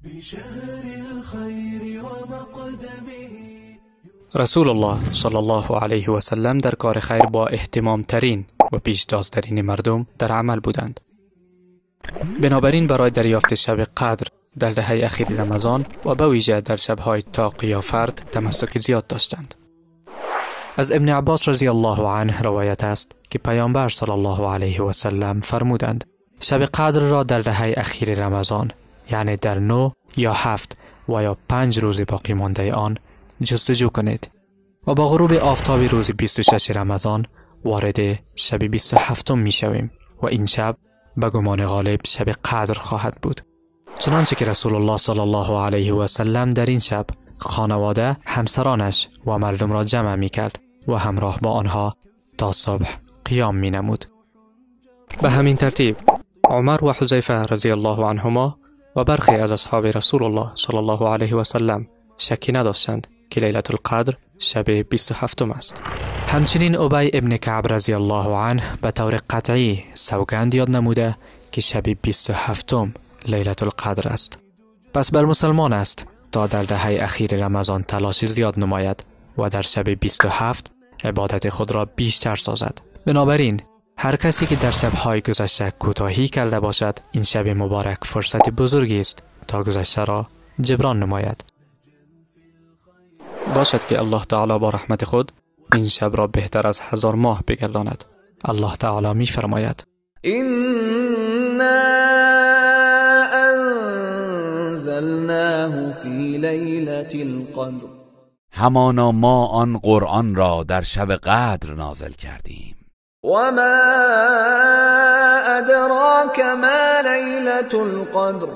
بشهر الخير ومقدمه. رسول الله صلی الله علیه و سلم در کار خیر با اهتمام ترین و پیشتازترین مردم در عمل بودند. بنابراین برای دریافت شب قدر در دهه اخیر رمضان و به ویژه در شب‌های تاق یا فرد تمسک زیاد داشتند. از ابن عباس رضی الله عنه روایت است که پیامبر صلی الله علیه و سلم فرمودند: شب قدر را در دهه اخیر رمضان، یعنی در 9 یا 7 و یا 5 روز باقی مانده آن جستجو کنید و با غروب آفتاب روز 26 رمضان وارد شب 27 می شویم و این شب به گمان غالب شب قدر خواهد بود. چنانچه که رسول الله صلی الله علیه و سلم در این شب خانواده، همسرانش و مردم را جمع می کرد و همراه با آنها تا صبح قیام می نمود. به همین ترتیب عمر و حذیفه رضی الله عنهما و برخی از اصحاب رسول الله صلی الله علیه و سلم شکی نداشتند که لیلة القدر شب 27 است. همچنین ابی ابن کعب رضی الله عنه به طور قطعی سوگند یاد نموده که شب 27 لیلة القدر است. پس بر مسلمان است تا در دهه اخیر رمضان تلاش زیاد نماید و در شب 27 عبادت خود را بیشتر سازد. بنابراین هر کسی که در شب‌های گذشته کوتاهی کرده باشد، این شب مبارک فرصت بزرگی است تا گذشته را جبران نماید. باشد که الله تعالی با رحمت خود این شب را بهتر از 1000 ماه بگرداند. الله تعالی می فرماید: إنا أنزلناه في ليلة القدر. همانا ما آن قرآن را در شب قدر نازل کردیم. وما أدراك ما ليلة القدر.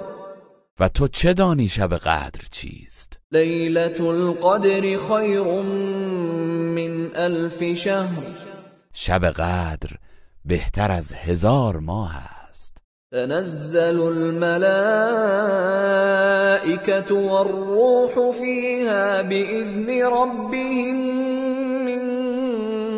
و تو چه دانی شب قدر چیست؟ ليلة القدر خير من 1000 شهر. شب قدر بهتر از 1000 ماه است. تنزل الملائكة والروح فيها بإذن ربهم من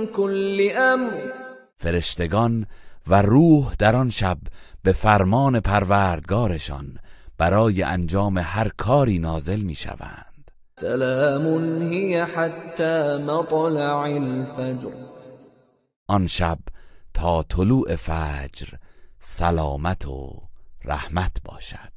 كل أمر. فرشتگان و روح در آن شب به فرمان پروردگارشان برای انجام هر کاری نازل می شوند. سلام هی حتی مطلع الفجر. آن شب تا طلوع فجر سلامت و رحمت باشد.